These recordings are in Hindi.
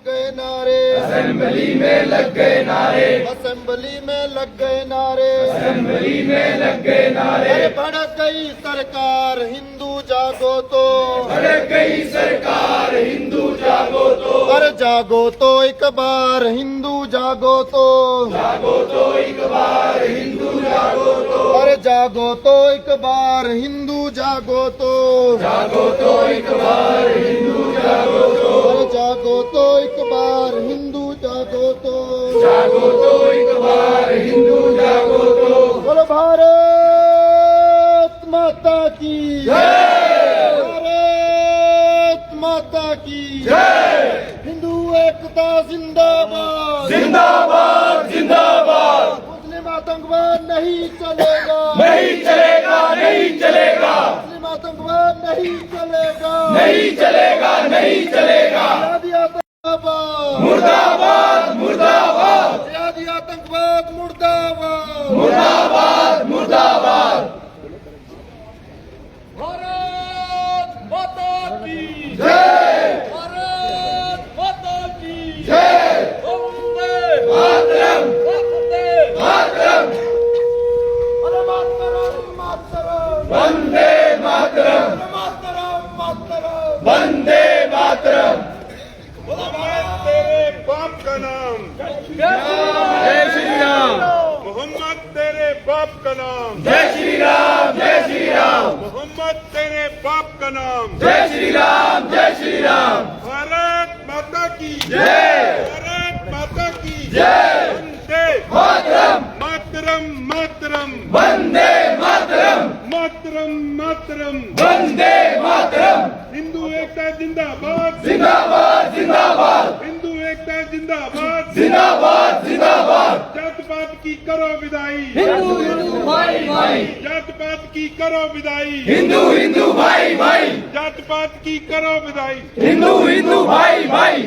गए नारे, असेंबली में लग गए नारे, असेंबली में लग गए नारे, असेंबली में लग गए नारे। अरे भड़क गई सरकार हिंदू जागो तो, भड़क गई सरकार हिंदू जागो तो, अरे जागो तो एक बार हिंदू जागो तो, जागो तो एक बार हिंदू जागो तो, अरे जागो तो एक बार हिंदू जागो तो, जागो तो एक बार हिंदू जागो तो, अरे जागो तो एक बार हिंदू जागो तो, जागो तो एक बार हिंदू जागो तो। बोलो भारत माता की जय, भारत माता की जय, हिंदू एकता जिंदाबाद, जिंदाबाद जिंदाबाद। मुस्लिम आतंकवाद नहीं चलेगा, नहीं चलेगा, नहीं चलेगा, मुस्लिम आतंकवाद नहीं चलेगा, नहीं चलेगा, नहीं चलेगा। जिहादी आतंकवाद मुर्दाबाद, मुर्दाबाद, जिहादी आतंकवाद मुर्दाबाद, मुर्दाबाद, मुर्दाबाद। भारत माता की जय, भारत माता की जय, वंदे मातरम, वंदे मातरम, अरे मातरम मातरम वंदे मातरम, मातरम मातरम। वंदे मातरम। मोहम्मद तेरे बाप का नाम, जय श्री राम, मोहम्मद तेरे बाप का नाम, जय श्री राम, जय श्री राम, मोहम्मद तेरे बाप का नाम। जय श्री राम, जय श्री राम। भारत माता की जय, भारत माता की जय, वंदे मातरम, मातरम, मातरम, वंदे मातरम, मातरम, मातरम। वंदे मातरम। हिंदू एकता जिंदाबाद, जिंदाबाद, जिंदाबाद, हिंदू एकता जिंदाबाद। जिंदाबाद, जिंदाबाद। जात पात की करो विदाई, हिंदू हिंदू भाई भाई, जात पात की करो विदाई, हिंदू हिंदू भाई भाई, जात पात की करो विदाई। हिंदू हिंदू भाई भाई।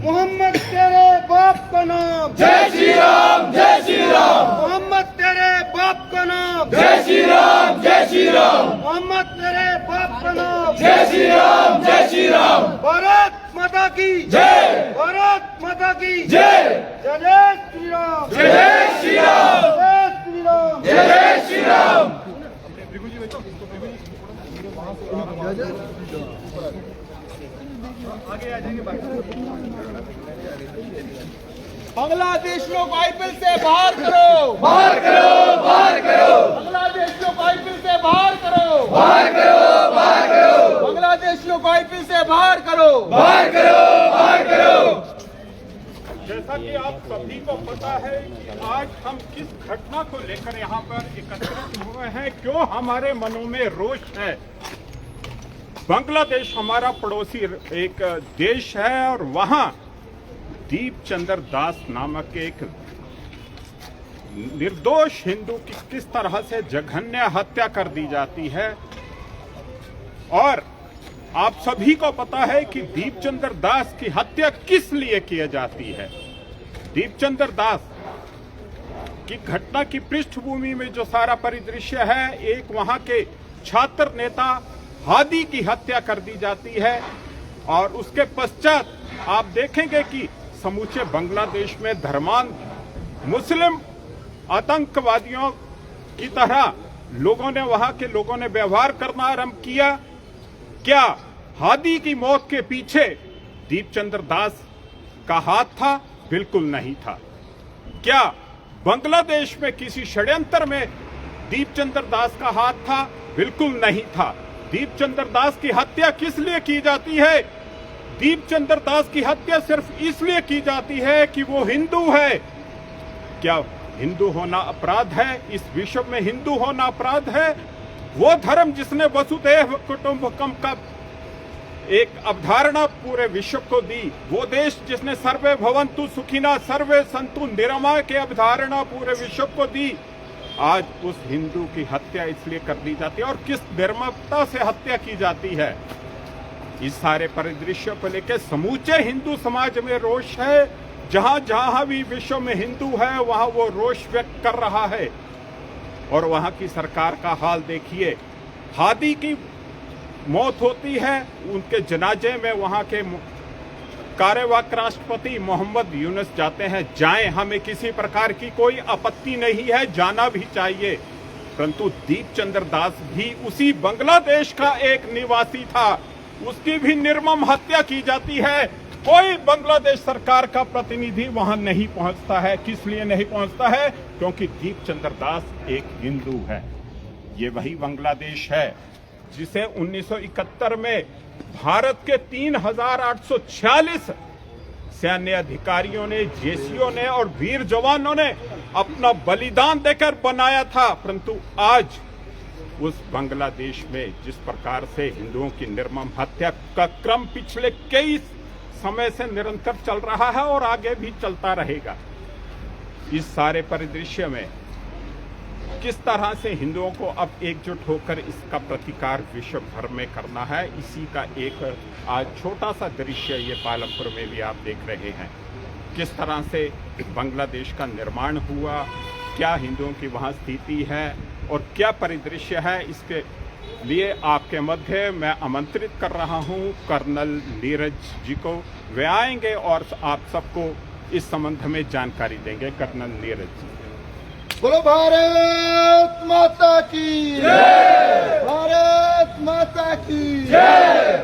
मोहम्मद तेरे बाप का नाम, जय श्री राम, जय श्री राम, मोहम्मद तेरे बाप का नाम, जय श्री राम, जय श्री राम, मोहम्मद तेरे बाप का नाम। जय श्री राम, जय श्री राम। भारत माता की जय, भारत माता की जय, जय जय श्री राम, जय श्री राम, जय श्री राम। जय श्री राम। बांग्लादेशियों को आईपीएल से बाहर करो, बाहर करो, बाहर करो, बांग्लादेशियों को आईपीएल से बाहर करो, बाहर करो, बाहर करो, बांग्लादेशियों को आईपीएल से बाहर करो, बाहर करो, बाहर करो। जैसा कि आप सभी को पता है कि आज हम किस घटना को लेकर यहाँ पर एकत्रित हुए हैं, क्यों हमारे मनों में रोष है। बांग्लादेश हमारा पड़ोसी एक देश है और वहाँ दीपचंद्र दास नामक एक निर्दोष हिंदू की किस तरह से जघन्य हत्या कर दी जाती है। और आप सभी को पता है कि दीपचंद्र दास की हत्या किस लिए की जाती है। दीपचंद्र दास की घटना की पृष्ठभूमि में जो सारा परिदृश्य है, एक वहां के छात्र नेता हादी की हत्या कर दी जाती है और उसके पश्चात आप देखेंगे कि समूचे बांग्लादेश में धर्मांध मुस्लिम आतंकवादियों की तरह लोगों ने, वहां के लोगों ने व्यवहार करना आरंभ किया। क्या हादी की मौत के पीछे दीपचंद्र दास का हाथ था? बिल्कुल नहीं था। क्या बांग्लादेश में किसी षड्यंत्र में दीपचंद्र दास का हाथ था? बिल्कुल नहीं था। दीपचंद्र दास की हत्या किस लिए की जाती है? दीपचंद्र दास की हत्या सिर्फ इसलिए की जाती है कि वो हिंदू है। क्या हिंदू होना अपराध है? इस विश्व में हिंदू होना अपराध है? वो धर्म जिसने वसुधैव कुटुंबकम का एक अवधारणा पूरे विश्व को दी, वो देश जिसने सर्वे भवन्तु सुखिना सर्वे सन्तु निरामय के अवधारणा पूरे विश्व को दी, आज उस हिंदू की हत्या इसलिए कर दी जाती है और किस निर्ममता से हत्या की जाती है। इस सारे परिदृश्य को लेकर समूचे हिंदू समाज में रोष है। जहां जहां भी विश्व में हिंदू है वहां वो रोष व्यक्त कर रहा है। और वहां की सरकार का हाल देखिए। हादी की मौत होती है, उनके जनाजे में वहां के कार्यवाहक राष्ट्रपति मोहम्मद यूनुस जाते हैं, जाएं, हमें किसी प्रकार की कोई आपत्ति नहीं है, जाना भी चाहिए। परंतु दीपचंद्र दास भी उसी बांग्लादेश का एक निवासी था, उसकी भी निर्मम हत्या की जाती है। कोई बांग्लादेश सरकार का प्रतिनिधि वहां नहीं पहुंचता है। किस लिए नहीं पहुंचता है? क्योंकि दीपचंद्र दास एक हिंदू है। ये वही बांग्लादेश है जिसे 1971 में भारत के 3,846 सैन्य अधिकारियों ने, जेसीओ ने और वीर जवानों ने अपना बलिदान देकर बनाया था। परंतु आज उस बांग्लादेश में जिस प्रकार से हिंदुओं की निर्मम हत्या का क्रम पिछले कई समय से निरंतर चल रहा है और आगे भी चलता रहेगा, इस सारे परिदृश्य में किस तरह से हिंदुओं को अब एकजुट होकर इसका प्रतिकार विश्व भर में करना है, इसी का एक आज छोटा सा दृश्य ये पालमपुर में भी आप देख रहे हैं। किस तरह से बांग्लादेश का निर्माण हुआ, क्या हिंदुओं की वहाँ स्थिति है और क्या परिदृश्य है, इसके लिए आपके मध्य मैं आमंत्रित कर रहा हूं कर्नल नीरज जी को। वे आएंगे और आप सबको इस संबंध में जानकारी देंगे। कर्नल नीरज जी। बोलो भारत माता की जय, भारत माता की जय,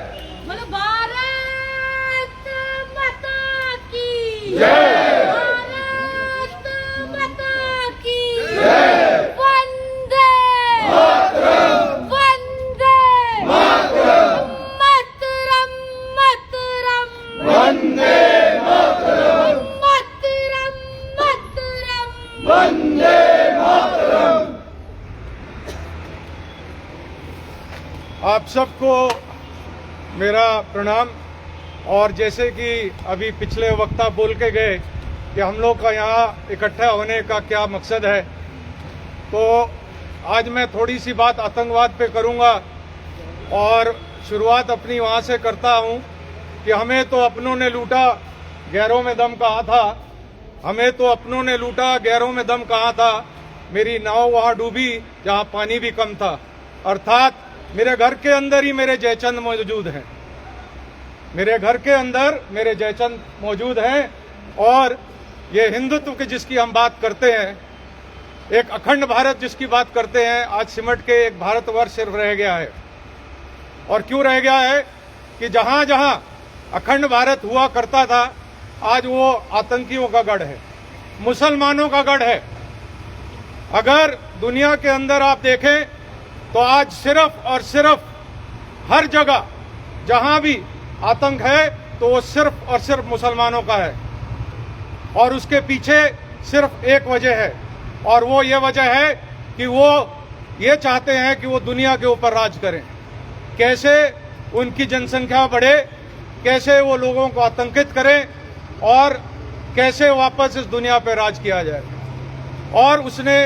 बोलो भारत माता की जय, भारत माता की जय, वंदे मातरम, वंदे मातरम, मातरम, मातरम, वंदे मातरम, मातरम, मातरम। वंदे मातरम। आप सबको मेरा प्रणाम। और जैसे कि अभी पिछले वक्ता बोल के गए कि हम लोग का यहाँ इकट्ठा होने का क्या मकसद है, तो आज मैं थोड़ी सी बात आतंकवाद पे करूँगा। और शुरुआत अपनी वहाँ से करता हूँ कि हमें तो अपनों ने लूटा, गैरों में दम कहाँ था। हमें तो अपनों ने लूटा, गैरों में दम कहाँ था। मेरी नाव वहाँ डूबी जहाँ पानी भी कम था। अर्थात मेरे घर के अंदर ही मेरे जयचंद मौजूद हैं, मेरे घर के अंदर मेरे जयचंद मौजूद हैं। और ये हिंदुत्व की जिसकी हम बात करते हैं, एक अखंड भारत जिसकी बात करते हैं, आज सिमट के एक भारतवर्ष सिर्फ रह गया है। और क्यों रह गया है कि जहां जहां अखंड भारत हुआ करता था, आज वो आतंकियों का गढ़ है, मुसलमानों का गढ़ है। अगर दुनिया के अंदर आप देखें तो आज सिर्फ और सिर्फ हर जगह जहां भी आतंक है तो वो सिर्फ और सिर्फ मुसलमानों का है। और उसके पीछे सिर्फ एक वजह है, और वो ये वजह है कि वो ये चाहते हैं कि वो दुनिया के ऊपर राज करें। कैसे उनकी जनसंख्या बढ़े, कैसे वो लोगों को आतंकित करें और कैसे वापस इस दुनिया पर राज किया जाए। और उसने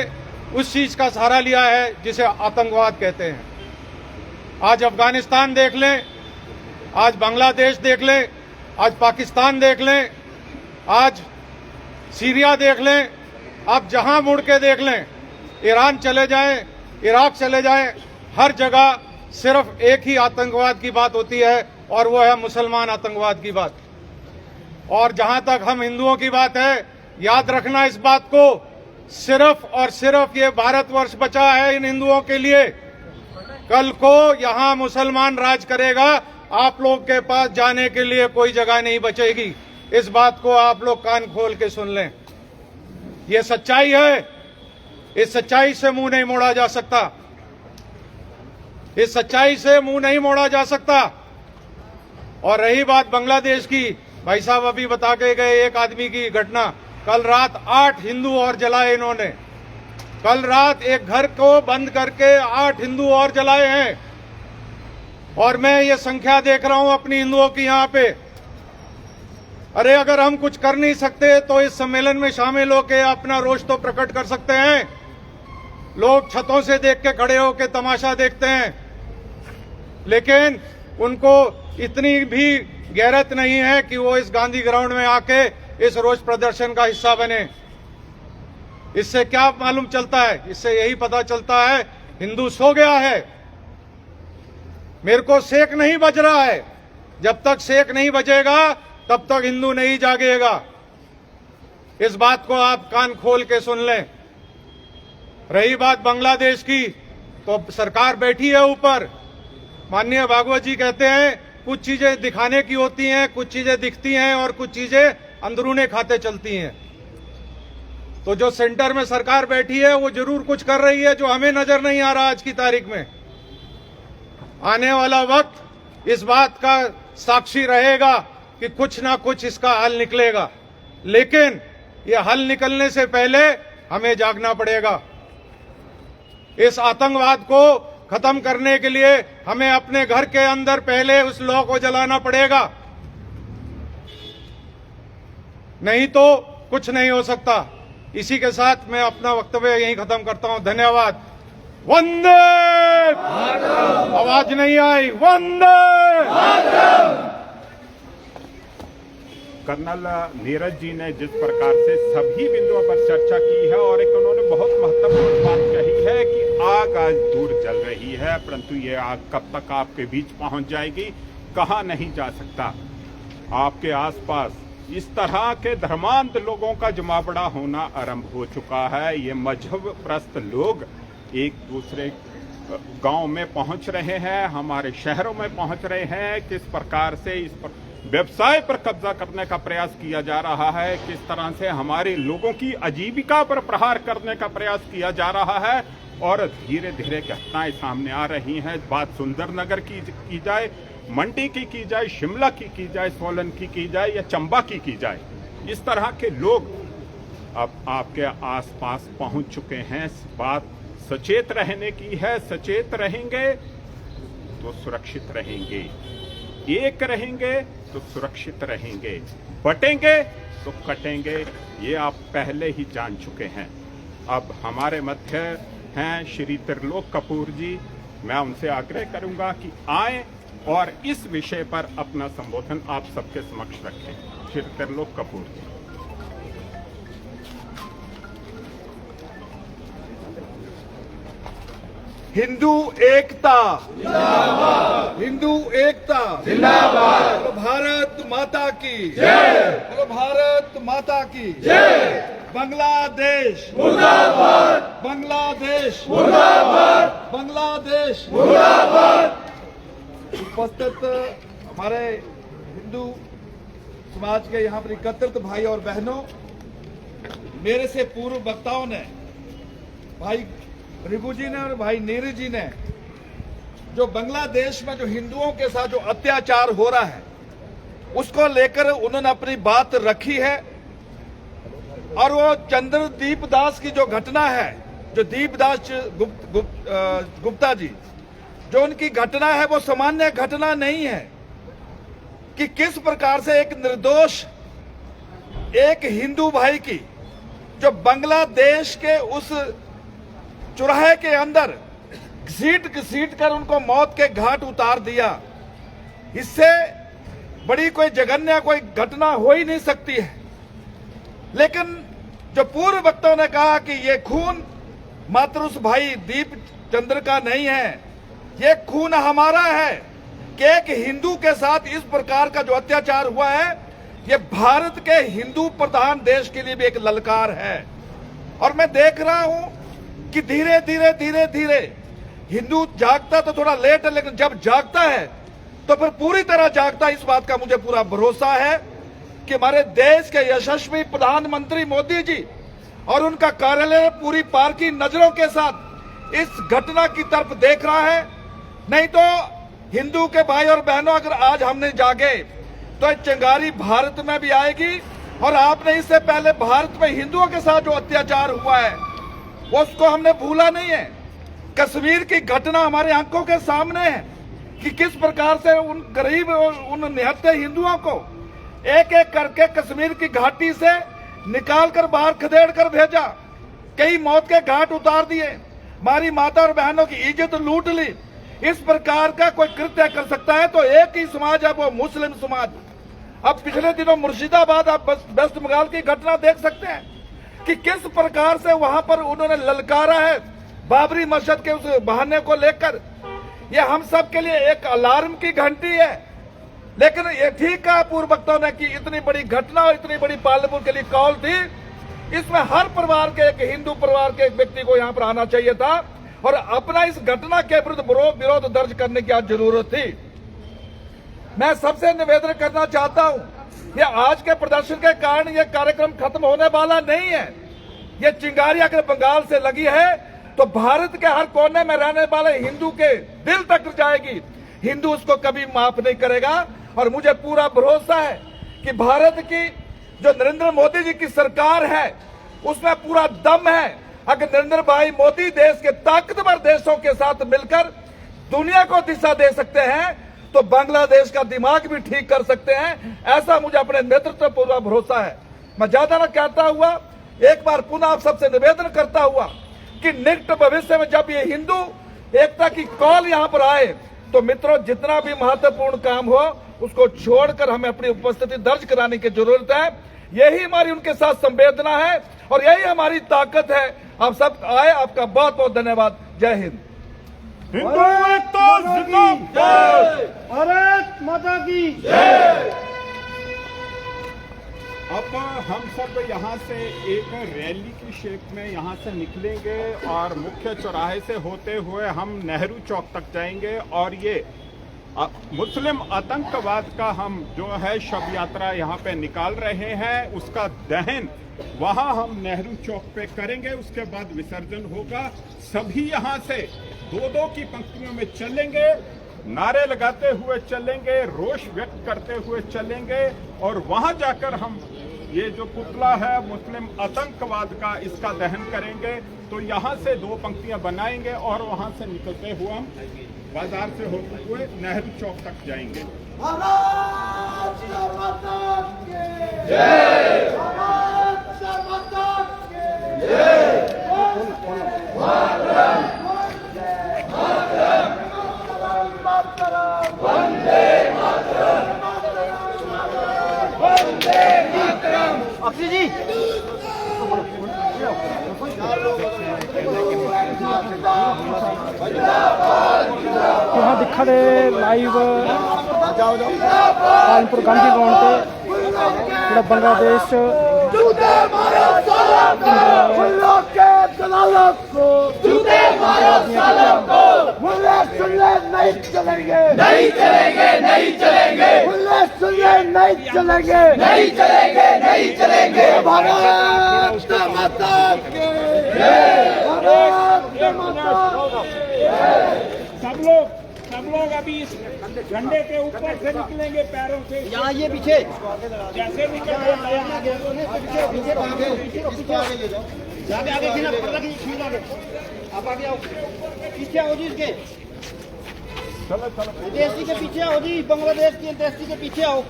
उस चीज का सहारा लिया है जिसे आतंकवाद कहते हैं। आज अफगानिस्तान देख लें, आज बांग्लादेश देख लें, आज पाकिस्तान देख लें, आज सीरिया देख लें, आप जहां मुड़ के देख लें, ईरान चले जाएं, इराक चले जाएं, हर जगह सिर्फ एक ही आतंकवाद की बात होती है, और वो है मुसलमान आतंकवाद की बात। और जहां तक हम हिंदुओं की बात है, याद रखना इस बात को, सिर्फ और सिर्फ ये भारतवर्ष बचा है इन हिंदुओं के लिए। कल को यहां मुसलमान राज करेगा, आप लोग के पास जाने के लिए कोई जगह नहीं बचेगी। इस बात को आप लोग कान खोल के सुन लें, ये सच्चाई है। इस सच्चाई से मुंह नहीं मोड़ा जा सकता, इस सच्चाई से मुंह नहीं मोड़ा जा सकता। और रही बात बांग्लादेश की, भाई साहब अभी बता के गए एक आदमी की घटना। कल रात 8 हिंदू और जलाए इन्होंने, कल रात एक घर को बंद करके 8 हिंदू और जलाए हैं। और मैं ये संख्या देख रहा हूं अपनी हिंदुओं की यहां पे। अरे अगर हम कुछ कर नहीं सकते तो इस सम्मेलन में शामिल होकर अपना रोष तो प्रकट कर सकते हैं। लोग छतों से देख के खड़े होकर तमाशा देखते हैं, लेकिन उनको इतनी भी गैरत नहीं है कि वो इस गांधी ग्राउंड में आके इस रोष प्रदर्शन का हिस्सा बने। इससे क्या मालूम चलता है? इससे यही पता चलता है हिंदू सो गया है। मेरे को सेक नहीं बज रहा है। जब तक सेक नहीं बजेगा तब तक हिंदू नहीं जागेगा। इस बात को आप कान खोल के सुन लें। रही बात बांग्लादेश की, तो सरकार बैठी है ऊपर। माननीय भागवत जी कहते हैं कुछ चीजें दिखाने की होती हैं, कुछ चीजें दिखती हैं और कुछ चीजें अंदरूने खाते चलती हैं। तो जो सेंटर में सरकार बैठी है वो जरूर कुछ कर रही है जो हमें नजर नहीं आ रहा आज की तारीख में। आने वाला वक्त इस बात का साक्षी रहेगा कि कुछ ना कुछ इसका हल निकलेगा, लेकिन ये हल निकलने से पहले हमें जागना पड़ेगा। इस आतंकवाद को खत्म करने के लिए हमें अपने घर के अंदर पहले उस लॉ को जलाना पड़ेगा, नहीं तो कुछ नहीं हो सकता। इसी के साथ मैं अपना वक्तव्य यहीं खत्म करता हूं। धन्यवाद। वंदे मातरम। आवाज नहीं आई। वंदे मातरम। कर्नल नीरज जी ने जिस प्रकार से सभी बिंदुओं पर चर्चा की है और एक उन्होंने बहुत महत्वपूर्ण बात कही है कि आग आज दूर जल रही है, परंतु ये आग कब तक आपके बीच पहुंच जाएगी कहा नहीं जा सकता। आपके आसपास इस तरह के धर्मांध लोगों का जमावड़ा होना आरंभ हो चुका है। ये मजहब प्रस्त लोग एक दूसरे गांव में पहुंच रहे हैं, हमारे शहरों में पहुंच रहे हैं। किस प्रकार से इस पर व्यवसाय पर कब्जा करने का प्रयास किया जा रहा है, किस तरह से हमारे लोगों की आजीविका पर प्रहार करने का प्रयास किया जा रहा है, और धीरे धीरे घटनाएं सामने आ रही हैं। बात सुंदरनगर की जाए, मंडी की जाए, शिमला की जाए, सोलन की जाए या चंबा की जाए, इस तरह के लोग अब आपके आसपास पहुंच चुके हैं। बात सचेत रहने की है। सचेत रहेंगे तो सुरक्षित रहेंगे, एक रहेंगे तो सुरक्षित रहेंगे, बटेंगे तो कटेंगे, ये आप पहले ही जान चुके हैं। अब हमारे मध्य हैं श्री त्रिलोक कपूर जी। मैं उनसे आग्रह करूंगा कि आए और इस विषय पर अपना संबोधन आप सबके समक्ष रखें। श्री त्रिलोक कपूर जी। हिंदू एकता जिंदाबाद, हिंदू एकता जिंदाबाद। बोलो भारत माता की जय, बोलो भारत माता की जय। बांग्लादेश मुर्दाबाद, बांग्लादेश मुर्दाबाद, बांग्लादेश मुर्दाबाद। उपस्थित हमारे हिंदू समाज के यहाँ पर एकत्रित भाई और बहनों, मेरे से पूर्व वक्ताओं ने, भाई रिगु जी ने और भाई नीरज जी ने, जो बांग्लादेश में जो हिंदुओं के साथ जो अत्याचार हो रहा है उसको लेकर उन्होंने अपनी बात रखी है। और वो चंद्रदीप दास की जो घटना है, जो दीपदास गुप्ता जी, जो उनकी घटना है वो सामान्य घटना नहीं है कि किस प्रकार से एक निर्दोष एक हिंदू भाई की, जो बांग्लादेश के उस चुराहे के अंदर घसीट कर उनको मौत के घाट उतार दिया। इससे बड़ी कोई जघन्य कोई घटना हो ही नहीं सकती है। लेकिन जो पूर्व वक्ताओं ने कहा कि ये खून मात्र उस भाई दीप चंद्र का नहीं है, ये खून हमारा है कि एक हिंदू के साथ इस प्रकार का जो अत्याचार हुआ है, ये भारत के हिंदू प्रधान देश के लिए भी एक ललकार है। और मैं देख रहा हूं कि धीरे धीरे हिंदू जागता तो थोड़ा लेट है, लेकिन जब जागता है तो फिर पूरी तरह जागता है। इस बात का मुझे पूरा भरोसा है कि हमारे देश के यशस्वी प्रधानमंत्री मोदी जी और उनका कार्यालय पूरी पार की नजरों के साथ इस घटना की तरफ देख रहा है। नहीं तो हिंदू के भाई और बहनों, अगर आज हमने जागे तो ये चिंगारी भारत में भी आएगी। और आपने इससे पहले भारत में हिंदुओं के साथ जो अत्याचार हुआ है वो उसको हमने भूला नहीं है। कश्मीर की घटना हमारे आंखों के सामने है कि किस प्रकार से उन गरीब और उन निहत्थे हिंदुओं को एक एक करके कश्मीर की घाटी से निकालकर बाहर खदेड़ कर भेजा, कई मौत के घाट उतार दिए, हमारी माता और बहनों की इज्जत लूट ली। इस प्रकार का कोई कृत्य कर सकता है तो एक ही समाज है, वो मुस्लिम समाज। अब पिछले दिनों मुर्शिदाबाद आप वेस्ट बंगाल की घटना देख सकते हैं कि किस प्रकार से वहां पर उन्होंने ललकारा है बाबरी मस्जिद के उस बहाने को लेकर। यह हम सब के लिए एक अलार्म की घंटी है लेकिन ये ठीक है पूर्व वक्ताओं ने कि इतनी बड़ी घटना और इतनी बड़ी पालनपुर के लिए कॉल थी, इसमें हर परिवार के एक हिंदू परिवार के एक व्यक्ति को यहाँ पर आना चाहिए था और अपना इस घटना के विरुद्ध विरोध दर्ज करने की आज जरूरत थी। मैं सबसे निवेदन करना चाहता हूं कि आज के प्रदर्शन के कारण यह कार्यक्रम खत्म होने वाला नहीं है। ये चिंगारी अगर बंगाल से लगी है तो भारत के हर कोने में रहने वाले हिंदू के दिल तक जाएगी। हिंदू उसको कभी माफ नहीं करेगा और मुझे पूरा भरोसा है कि भारत की जो नरेंद्र मोदी जी की सरकार है उसमें पूरा दम है। अगर नरेंद्र भाई मोदी देश के ताकतवर देशों के साथ मिलकर दुनिया को दिशा दे सकते हैं तो बांग्लादेश का दिमाग भी ठीक कर सकते हैं, ऐसा मुझे अपने नेतृत्व पर पूरा भरोसा है। मैं ज्यादा न कहता हुआ एक बार पुनः आप सबसे निवेदन करता हुआ कि निकट भविष्य में जब ये हिंदू एकता की कॉल यहाँ पर आए तो मित्रों जितना भी महत्वपूर्ण काम हो उसको छोड़कर हमें अपनी उपस्थिति दर्ज कराने की जरूरत है। यही हमारी उनके साथ संवेदना है और यही हमारी ताकत है। आप सब आए, आपका बहुत बहुत धन्यवाद। जय हिंद। हिंदू एकता जिंदाबाद। भारत माता की अब हम सब यहाँ से एक रैली की शेप में यहाँ से निकलेंगे और मुख्य चौराहे से होते हुए हम नेहरू चौक तक जाएंगे और ये मुस्लिम आतंकवाद का हम जो है शव यात्रा यहाँ पे निकाल रहे हैं, उसका दहन वहाँ हम नेहरू चौक पे करेंगे। उसके बाद विसर्जन होगा। सभी यहाँ से दो की पंक्तियों में चलेंगे, नारे लगाते हुए चलेंगे, रोष व्यक्त करते हुए चलेंगे और वहां जाकर हम ये जो पुतला है मुस्लिम आतंकवाद का इसका दहन करेंगे। तो यहाँ से 2 पंक्तियां बनाएंगे और वहां से निकलते हुए हम बाजार से होते हुए नेहरू चौक तक जाएंगे। अक्षय जी यहाँ दिखा दे लाइव कानपुर गांधी ग्राउंड पे ਜਿਹੜਾ बांग्लादेश नहीं चलेंगे नहीं चलेंगे नहीं चलेंगे नहीं चलेंगे नहीं चलेंगे नहीं चलेंगे। भारत माता की भारत माता। सब लोग अभी इस झंडे के ऊपर से निकलेंगे पैरों से। यहाँ ये पीछे जैसे निकल रहे आगे आगे खींचना पर्दा खींच आगे। आप आगे आओ, पीछे आओ जी इसके। चलो चलो देशी के पीछे आओ जी, बांग्लादेश की देशी के पीछे आओ।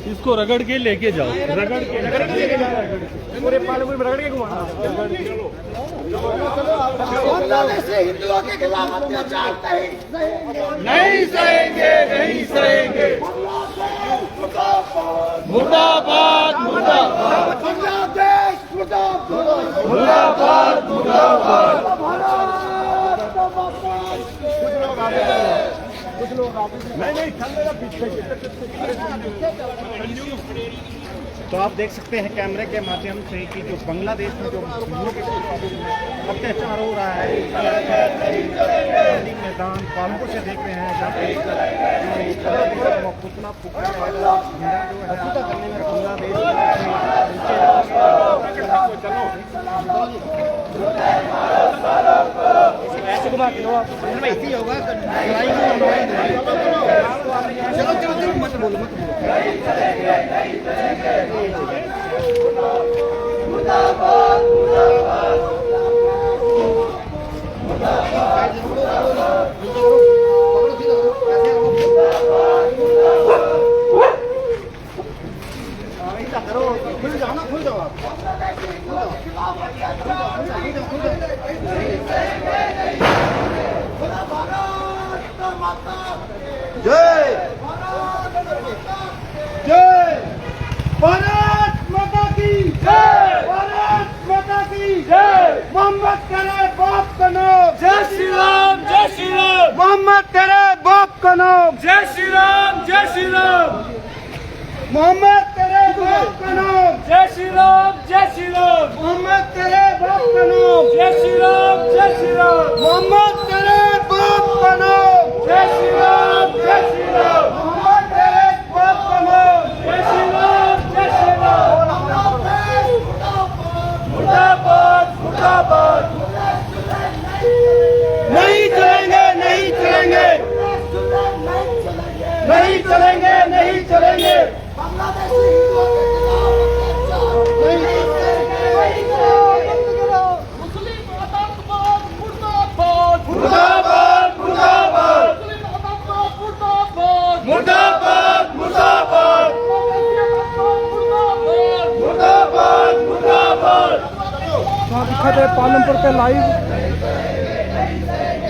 इसको रगड़ के लेके जाओ, रगड़ के लेके जाओ, पूरे पालनपुर में रगड़ के घुमाना। बांग्लादेशी हिंदुओं के खिलाफ अत्याचार नहीं सहेंगे नहीं सहेंगे। मुर्दाबाद मुर्दाबाद बांग्लादेश मुर्दाबाद मुर्दाबाद मुर्दाबाद। नहीं चलेगा पीछे। तो आप देख सकते हैं कैमरे के माध्यम से कि जो बांग्लादेश में जो हिंदुओं के अत्याचार हो रहा है, गांधी मैदान कानपुर से देख रहे हैं जहाँ पे पुतला फूका झंडा जो है हसूता करने में बांग्लादेश ऐसे घुमा के ऐसे ही होगा। चलो चलो चलो मत बोलो मत बोलो। मुर्दाबाद मुर्दाबाद करो, खुल जाओ ना, खुल जाओ आप। जय मोहम्मद तेरे बाप का नाम, जय श्री राम, जय श्री राम। मोहम्मद तेरे बाप का नाम, जय श्री राम, जय श्री राम। मोहम्मद तेरे बाप का नाम, जय श्री राम, जय श्री राम। मोहम्मद तेरे बाप का नाम, जय श्री राम, जय श्री राम। मोहम्मद तेरे बाप का नाम, जय श्री राम, जय श्री राम। मुर्दाबाद, मुर्दाबाद। नहीं चलेंगे, नहीं चलेंगे, नहीं चलेंगे, नहीं चलेंगे। मुर्दाबाद, मुर्दाबाद। मुर्दाबाद, मुर्दाबाद। मुर्दाबाद, मुर्दाबाद। पालनपुर पे लाइव।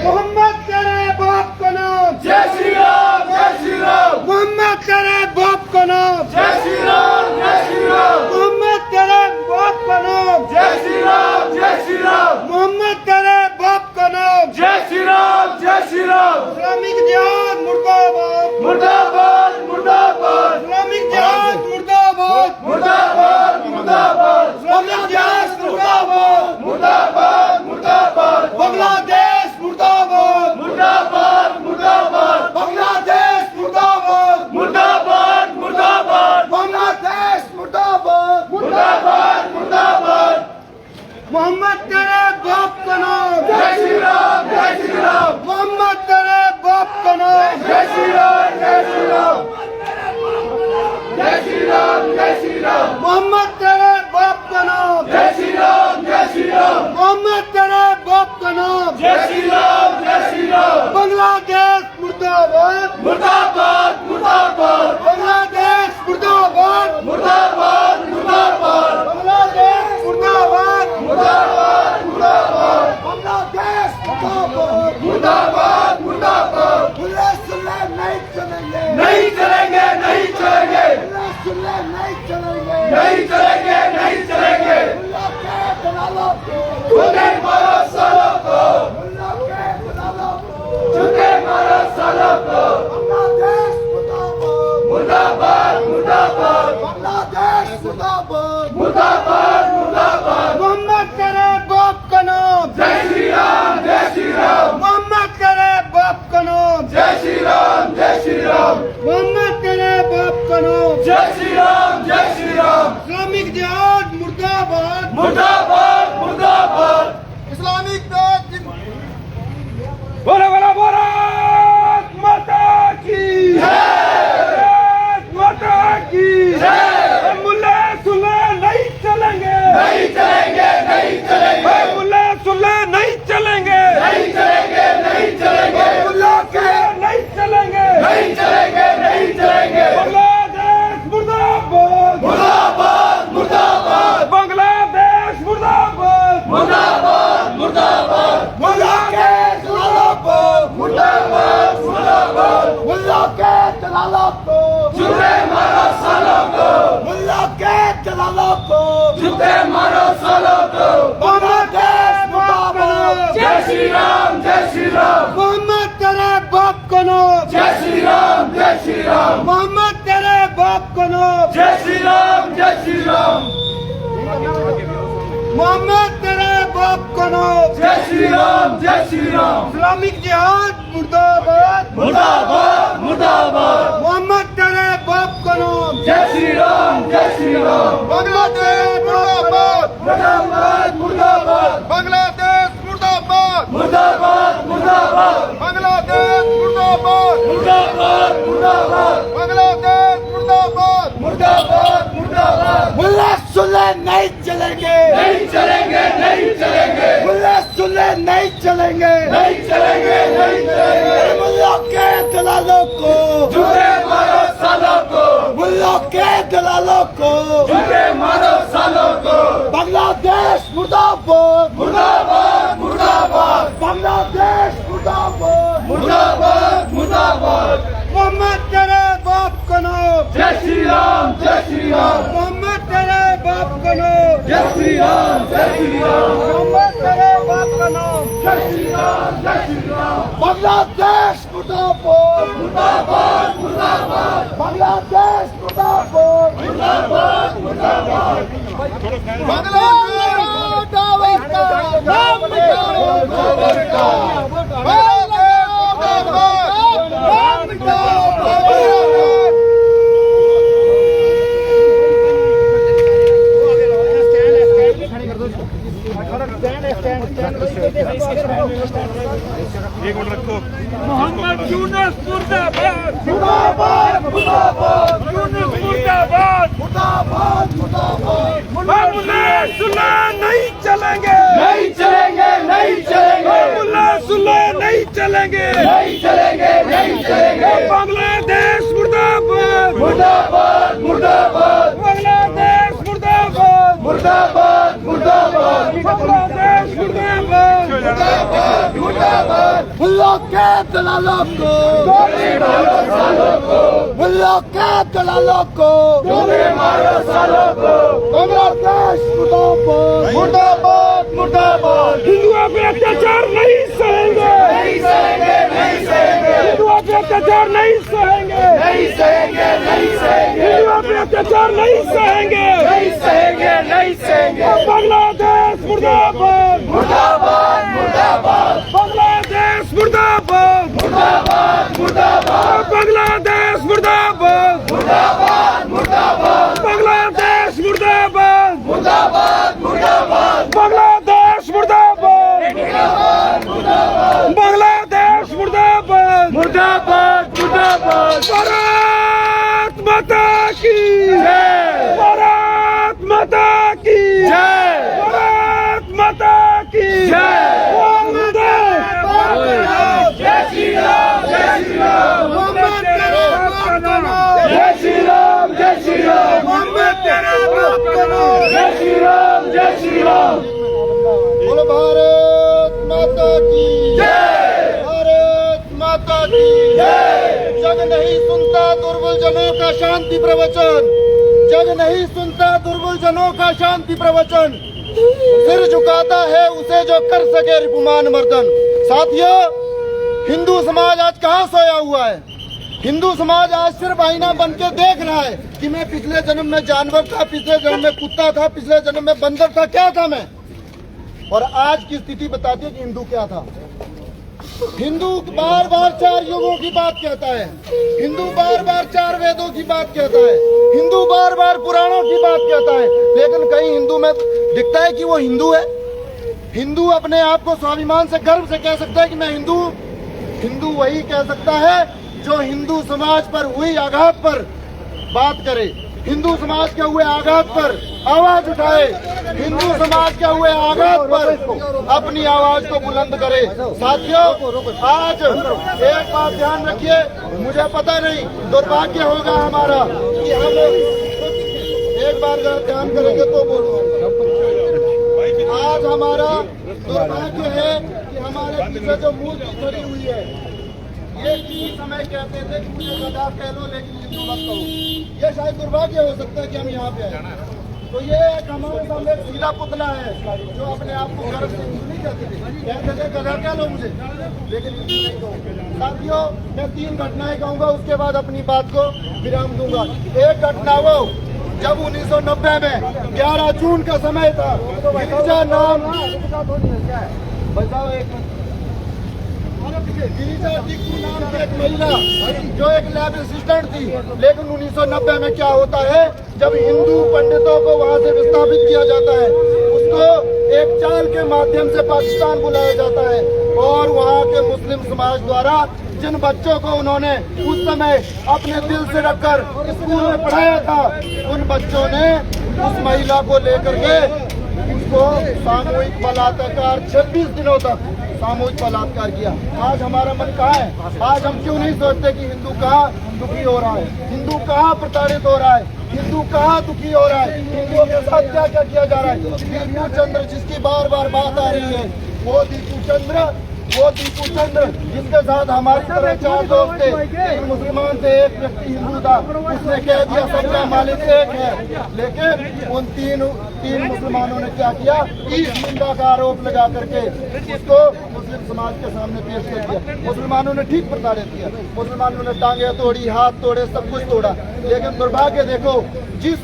मोहम्मद तेरे बाप का नाम, जय श्री राम, जय श्री राम। मोहम्मद तेरे बाप का नाम, जय श्री राम, जय श्री राम। मोहम्मद तेरे बाप का नाम, जय श्री राम, जय श्री राम। मोहम्मद तेरे बाप का नाम। जय श्री राम, जय श्री राम। इस्लामिक जिहाद मुर्दाबाद, मुर्दाबाद, मुर्दाबाद। इस्लामिक जिहाद मुर्दाबाद, मुर्दाबाद, मुर्दाबाद। इस्लामिक जिहाद मुर्दाबाद, मुर्दाबाद, मुर्दाबाद। बांग्लादेश मुर्दाबाद, मुर्दाबाद, मुर्दाबाद। बांग्लादेश मुर्दाबाद, मुर्दाबाद, मुर्दाबाद। बांग्लादेश मुर्दाबाद। मुर्दाबाद, मुर्दाबाद। मोहम्मद तेरे बाप का नाम, जय श्री राम, जय श्री राम। मोहम्मद तेरे बाप का नाम, जय श्री राम, जय श्री राम। जय श्री राम, जय श्री राम। मोहम्मद तेरे बाप का नाम, जय श्री राम, जय श्री राम। मोहम्मद तेरे बाप का नाम। जय श्री राम, जय श्री राम। बांग्लादेश मुर्दाबाद, मुर्दाबाद, मुर्दाबाद। बांग्लादेश मुर्दाबाद, मुर्दाबाद, मुर्दाबाद। बांग्लादेश मुर्दाबाद, मुर्दाबाद, मुर्दाबाद। बांग्लादेश मुर्दाबाद। मुर्दाबाद, मुर्दाबाद। खुले सुल्ले नहीं चलेंगे, नहीं चलेंगे, नहीं चलेंगे। खुले सुल्ले नहीं चलेंगे, नहीं चलेंगे, नहीं चलेंगे। खुला के दलालों को, झूठे मारो सालों को, खुला के दलालों को। झूठे मारो सालों को। बांग्लादेश मुर्दाबाद, मुर्दाबाद, मुर्दाबाद। बांग्लादेश मुर्दाबाद। मुर्दाबाद, मुर्दाबाद। मोहम्मद तेरे बाप का नाम, जय श्री राम, जय श्री राम। मोहम्मद तेरे बाप का नाम, जय श्री राम, जय श्री राम। मोहम्मद तेरे बाप का नाम। जय श्री राम, जय श्री राम। इस्लामिक जिहाद मुर्दाबाद, मुर्दाबाद, मुर्दाबाद। इस्लामिक जिहाद बोला बोला भारत माता की जय, भारत माता की जय। मुल्ला सुल्ला नहीं चलेंगे, नहीं चलेंगे, नहीं चलेंगे। मुल्ला सुल्ला नहीं चलेंगे, नहीं चलेंगे, नहीं चलेंगे। मुल्ला के नहीं चलेंगे, नहीं चलेंगे, नहीं चलेंगे। बांग्लादेश मुर्दाबाद, मुर्दाबाद, मुर्दाबाद। बांग्लादेश मुर्दाबाद, मुर्दाबाद, मुर्दाबाद। मुल्ला के दलालों को, मुर्दाबाद, मुर्दाबाद। मुल्ला के दलालों को, झूठे मारो सालों को, मुल्ला के दलालों को। झूठे मारो सालों को। बांग्लादेश मुर्दाबाद। जय श्री राम, जय श्री राम। मोहम्मद तेरे बाप का नाम, जय श्री राम, जय श्री राम। मोहम्मद तेरे बाप का नाम। जय श्री राम, जय श्री राम। मोहम्मद तेरे बाप का नाम। जय श्री राम, जय श्री राम। इस्लामिक जिहाद मुर्दाबाद, मुर्दाबाद, मुर्दाबाद। मोहम्मद तेरे बाप का नाम। जय श्री राम, जय श्री राम। बांग्लादेश मुर्दाबाद, मुर्दाबाद, मुर्दाबाद। बांग्लादेश मुर्दाबाद, मुर्दाबाद, मुर्दाबाद। बांग्लादेश मुर्दाबाद, मुर्दाबाद, मुर्दाबाद। बांग्लादेश मुर्दाबाद। मुर्दाबाद, मुर्दाबाद। मुल्ला सुल्ले नहीं चलेंगे, नहीं चलेंगे, नहीं चलेंगे। मुल्ला सुल्ले नहीं चलेंगे, नहीं चलेंगे, नहीं चलेंगे। मुल्ला के दलालों को, झूठे मारो सालों को, मुल्ला के दलालों को। झूठे मारो सालों को। बांग्लादेश मुर्दाबाद, मुर्दाबाद, मुर्दाबाद। बांग्लादेश मुर्दाबाद। मुर्दाबाद, मुर्दाबाद। मोहम्मद तेरे बाप का नाम, जय श्री राम, जय श्री राम। मोहम्मद तेरे बाप का नाम, जय श्री राम, जय श्री राम। मोहम्मद तेरे बाप का नाम। जय श्री राम, जय श्री राम। बांग्लादेश मुर्दाबाद मुर्दाबाद मुर्दाबाद बांग्लादेश मुर्दाबाद मुर्दाबाद मुर्दाबाद बांग्लादेश का नाम निकालो मोहम्मद यूनुस मुर्दाबाद मुर्दाबाद मुर्दाबाद यूनुस मुर्दाबाद मुर्दाबाद मुर्दाबाद मुल्ला सुल्ला नहीं चलेंगे नहीं चलेंगे नहीं चलेंगे मुल्ला सुल्ला नहीं चलेंगे नहीं चलेंगे नहीं चलेंगे बांग्लादेश मुर्दाबाद मुर्दाबाद मुर्दाबाद बांग्लादेश मुर्दाबाद मुर्दाबाद मुर्दाबाद बांग्लादेश मुर्दाबाद मुर्दाबाद मुर्दाबाद मुल्लों के दलालों को गोली मारो सालों को मुल्लों के दलालों को गोली मारो सालों को बांग्लादेश मुर्दाबाद मुर्दाबाद मुर्दाबाद हिंदुओं पे अत्याचार नहीं सहेंगे नहीं सहेंगे नहीं सहेंगे हिंदुओं पे अत्याचार नहीं सहेंगे नहीं सहेंगे नहीं सहेंगे हिंदुओं पे अत्याचार नहीं सहेंगे नहीं सहेंगे नहीं सहेंगे बांग्लादेश मुर्दाबाद मुर्दाबाद मुर्दाबाद बांग्लादेश मुर्दाबाद मुर्दाबाद मुर्दाबाद बांग्लादेश मुर्दाबाद मुर्दाबाद मुर्दाबाद बांग्लादेश मुर्दाबाद मुर्दाबाद मुर्दाबाद बांग्लादेश मुर्दाबाद बांग्लादेश मुर्दाबाद मुर्दाबाद मुर्दाबाद भारत माता की जय भारत माता की जय भारत माता की जय वंदे जय श्री राम जय श्री राम जय श्री राम जय श्री राम जय श्री राम जय श्री राम बोलो भारत माता की जय भारत माता की जय जग नहीं सुनता दुर्बल जनों का शांति प्रवचन जग नहीं सुनता दुर्बल जनों का शांति प्रवचन सिर झुकाता है उसे जो कर सके रिपुमान मर्दन। साथियों, हिंदू समाज आज कहाँ सोया हुआ है? हिंदू समाज आज सिर्फ आईना बन के देख रहा है कि मैं पिछले जन्म में जानवर था, पिछले जन्म में कुत्ता था, पिछले जन्म में बंदर था, क्या था मैं? और आज की स्थिति बताती है कि हिंदू क्या था। हिंदू बार बार 4 युगों की बात कहता है, हिंदू बार बार 4 वेदों की बात कहता है, हिंदू बार बार पुराणों की बात कहता है, लेकिन कहीं हिंदू में दिखता है कि वो हिंदू है? हिंदू अपने आप को स्वाभिमान से गर्व से कह सकता है कि मैं हिंदू हूँ? हिंदू वही कह सकता है जो हिंदू समाज पर हुई आघात पर बात करे, हिंदू समाज के हुए आघात पर आवाज उठाए, हिंदू समाज के हुए आघात पर अपनी आवाज को बुलंद करे। साथियों, आज एक बात ध्यान रखिए, मुझे पता नहीं दुर्भाग्य होगा हमारा कि हम एक बार ध्यान करेंगे तो बोलो। आज हमारा दुर्भाग्य है कि हमारे पीछे जो मूर्ति खड़ी हुई है, ये किसी समय कहते थे कि मुझे गधा कह लो लेकिन हिंदू मत कहो। ये शायद दुर्भाग्य हो सकता है कि हम यहाँ पे आए। तो ये एक हमारे सामने एक सीधा पुतला है जो अपने आप को गर्व से हिंदू नहीं कहते थे, कहते थे गधा कह लो मुझे लेकिन हिंदू नहीं कहो। साथियों, मैं 3 घटनाएं कहूंगा, उसके बाद अपनी बात को विराम दूंगा। एक घटना वो जब 1990 में 11 जून का समय था, गिरिजा नाम गिरिजा टिक्कू नाम की एक महिला जो एक लैब असिस्टेंट थी, लेकिन 1990 में क्या होता है, जब हिंदू पंडितों को वहां से विस्थापित किया जाता है, उसको एक चाल के माध्यम से पाकिस्तान बुलाया जाता है और वहां के मुस्लिम समाज द्वारा जिन बच्चों को उन्होंने उस समय अपने दिल से रखकर स्कूल में पढ़ाया था, उन बच्चों ने उस महिला को लेकर के उसको सामूहिक बलात्कार 26 दिनों तक सामूहिक बलात्कार किया। आज हमारा मन कहाँ है? आज हम क्यों नहीं सोचते कि हिंदू कहाँ दुखी हो रहा है, हिंदू कहाँ प्रताड़ित हो रहा है, हिंदू कहाँ दुखी हो रहा है, हिंदुओं के साथ क्या क्या किया जा रहा है? दीपू चंद्र जिसकी बार बार बात आ रही है, वो दीपू चंद्र वो दीपू चंद्र जिसके साथ हमारी तरह 4 दोस्त थे, 3 मुसलमान थे, 1 व्यक्ति हिंदू था, उसने कह दिया सबका मालिक एक है। लेकिन उन तीन मुसलमानों ने क्या किया, ईश निंदा का आरोप लगा करके उसको मुस्लिम समाज के सामने पेश कर दिया। मुसलमानों ने ठीक प्रताड़ित किया, मुसलमानों ने टांगे तोड़ी, हाथ तोड़े, सब कुछ तोड़ा। लेकिन दुर्भाग्य देखो, जिस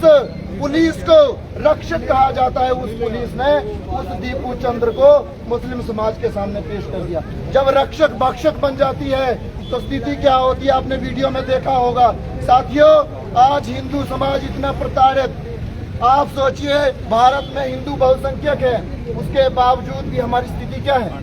पुलिस को रक्षक कहा जाता है, उस पुलिस ने उस दीपू चंद्र को मुस्लिम समाज के सामने पेश कर दिया। जब रक्षक भक्षक बन जाती है तो स्थिति क्या होती है, आपने वीडियो में देखा होगा। साथियों, आज हिंदू समाज इतना प्रताड़ित, आप सोचिए भारत में हिंदू बहुसंख्यक है, उसके बावजूद भी हमारी स्थिति क्या है।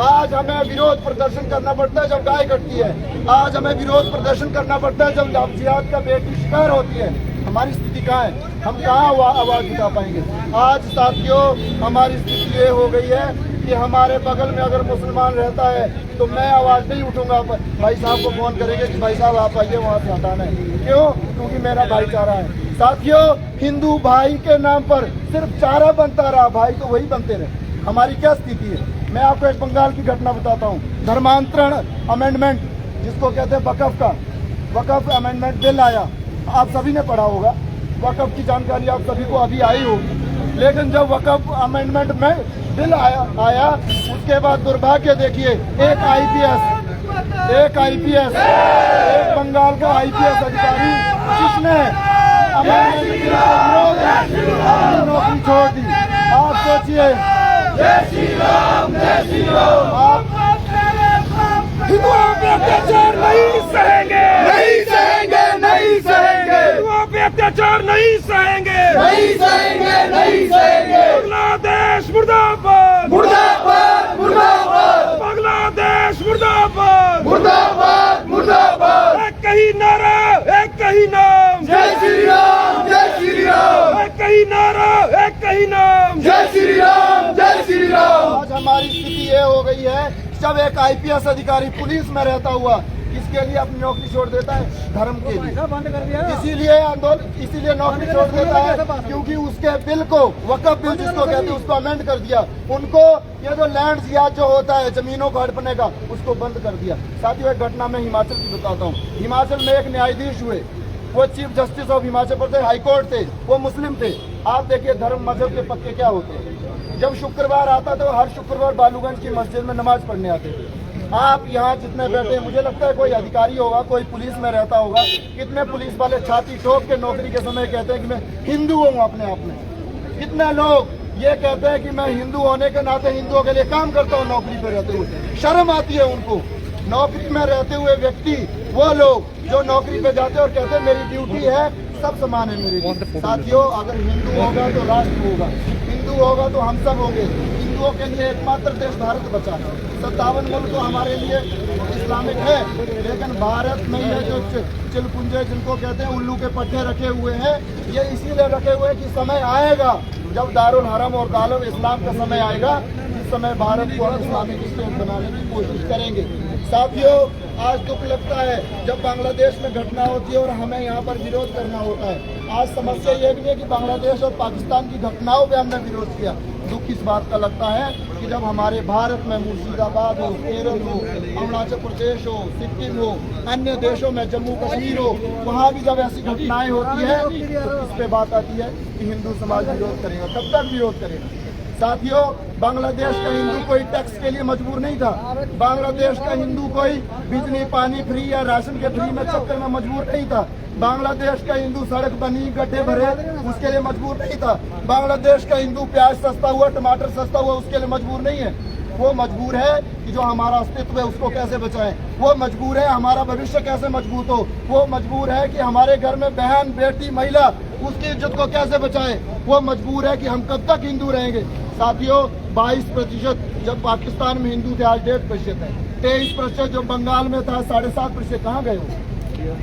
आज हमें विरोध प्रदर्शन करना पड़ता है जब गाय कटती है, आज हमें विरोध प्रदर्शन करना पड़ता है जब जिहाद का बेटी शिकार होती है। हमारी स्थिति कहाँ है, हम कहाँ आवाज उठा पाएंगे। आज साथियों, हमारी स्थिति ये हो गई है कि हमारे बगल में अगर मुसलमान रहता है तो मैं आवाज नहीं उठूंगा, भाई साहब को फोन करेंगे कि भाई साहब आप आइए, वहाँ से हटाना है। क्यों? क्योंकि मेरा भाईचारा है। साथियों, हिंदू भाई के नाम पर सिर्फ चारा बनता रहा, भाई तो वही बनते रहे। हमारी क्या स्थिति है, मैं आपको एक बंगाल की घटना बताता हूँ। धर्मांतरण अमेंडमेंट जिसको कहते हैं वक्फ का, वक्फ अमेंडमेंट बिल आया, आप सभी ने पढ़ा होगा, वक्फ की जानकारी आप सभी को अभी आई होगी। लेकिन जब वक्फ अमेंडमेंट में बिल आया उसके बाद दुर्भाग्य देखिए, एक आईपीएस, एक बंगाल का आईपीएस अधिकारी जिसने अमेंडमेंट के विरोध में अपनी नौकरी छोड़ दी। आप सोचिए, आप हिंदुओं पे अत्याचार नहीं सहेंगे, नहीं सहेंगे, नहीं सहेंगे, हिंदुओं पे अत्याचार नहीं सहेंगे, नहीं सहेंगे, नहीं सहेंगे। बांग्लादेश मुर्दाबाद, मुर्दाबाद, मुर्दाबाद, बांग्लादेश मुर्दाबाद, मुर्दाबाद, मुर्दाबाद। एक ही नारा, एक ही नाम, जय श्री राम, जय श्री राम, एक ही नारा, एक ही नाम, जय श्री राम, जय श्री राम। आज हमारी स्थिति ये हो गई है, जब एक आईपीएस अधिकारी पुलिस में रहता हुआ किसके लिए अपनी नौकरी छोड़ देता है, धर्म के लिए। इसीलिए आंदोलन, इसीलिए नौकरी छोड़ देता है क्योंकि उसके बिल को, वक्फ बिल जिसको कहते हैं, उसको अमेंड कर दिया। उनको ये जो लैंड जिहाद जो होता है, जमीनों को हड़पने का, उसको बंद कर दिया। साथियों, एक घटना में हिमाचल की बताता हूँ। हिमाचल में एक न्यायाधीश हुए, वो chief justice of Himachal Pradesh high court थे, वो मुस्लिम थे। आप देखिए धर्म मजहब के पक्के क्या होते हैं। जब शुक्रवार आता तो हर शुक्रवार बालूगंज की मस्जिद में नमाज पढ़ने आते थे। आप यहाँ जितने बैठे, मुझे लगता है कोई अधिकारी होगा, कोई पुलिस में रहता होगा, कितने पुलिस वाले छाती ठोक के नौकरी के समय कहते हैं कि मैं हिंदू हूँ अपने आप में। कितने लोग ये कहते हैं कि मैं हिंदू होने के नाते हिंदुओं के लिए काम करता हूँ नौकरी पे रहते हुए। शर्म आती है उनको। नौकरी में रहते हुए व्यक्ति, वो लोग जो नौकरी पे जाते हैं और कहते हैं मेरी ड्यूटी है, सब समान है मेरी ड्यूटी। साथियों, अगर हिंदू होगा तो राष्ट्र होगा, हिंदू होगा तो हम सब होंगे। हिंदुओं के लिए एकमात्र देश भारत बचा है। 57 मुल्क तो हमारे लिए इस्लामिक है, लेकिन भारत में ये जो चिलपुंजे जिनको कहते हैं, उल्लू के पट्टे रखे हुए हैं, ये इसीलिए रखे हुए हैं कि समय आएगा जब दारुल हरम और दारुल इस्लाम का समय आएगा, इस समय भारत को इस्लामिक स्टेट बनाने की कोशिश करेंगे। साथियों, आज दुख लगता है जब बांग्लादेश में घटना होती है और हमें यहाँ पर विरोध करना होता है। आज समस्या ये भी है कि बांग्लादेश और पाकिस्तान की घटनाओं पे हमने विरोध किया। दुख इस बात का लगता है कि जब हमारे भारत में मुर्शिदाबाद हो, केरल हो, अरुणाचल प्रदेश हो, सिक्किम हो, अन्य देशों में जम्मू कश्मीर हो, वहाँ भी जब ऐसी घटनाएं होती है तो इस पे बात आती है कि हिंदू समाज विरोध करेगा। कब तक विरोध करेगा? साथियों, बांग्लादेश का हिंदू कोई टैक्स के लिए मजबूर नहीं था। बांग्लादेश का हिंदू कोई बिजली पानी फ्री या राशन के फ्री में चक्कर में मजबूर नहीं था। बांग्लादेश का हिंदू सड़क बनी, गड्ढे भरे, उसके लिए मजबूर नहीं था। बांग्लादेश का हिंदू प्याज सस्ता हुआ, टमाटर सस्ता हुआ, उसके लिए मजबूर नहीं है। वो मजबूर है कि जो हमारा अस्तित्व है उसको कैसे बचाएं। वो मजबूर है हमारा भविष्य कैसे मजबूत हो। वो मजबूर है कि हमारे घर में बहन, बेटी, महिला, उसकी इज्जत को कैसे बचाएं। वो मजबूर है कि हम कब तक हिंदू रहेंगे। साथियों, 22% जब पाकिस्तान में हिंदू थे, आज 1.5% है। 23% जो बंगाल में था, 7.5%। कहाँ गए वो?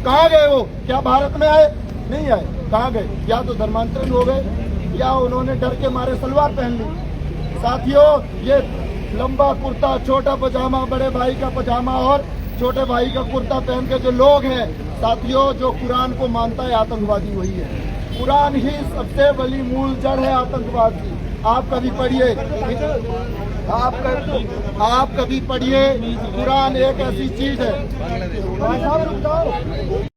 कहाँ गए वो? क्या भारत में आए? नहीं आए। कहाँ गए? या तो धर्मांतरण हो गए या उन्होंने डर के मारे सलवार पहन ली। साथियों, ये लंबा कुर्ता, छोटा पजामा, बड़े भाई का पजामा और छोटे भाई का कुर्ता पहन के जो लोग हैं, साथियों, जो कुरान को मानता है आतंकवादी वही है। कुरान ही सबसे बड़ी मूल जड़ है आतंकवाद की। आप कभी पढ़िए, आप कभी पढ़िए, कुरान एक ऐसी चीज है।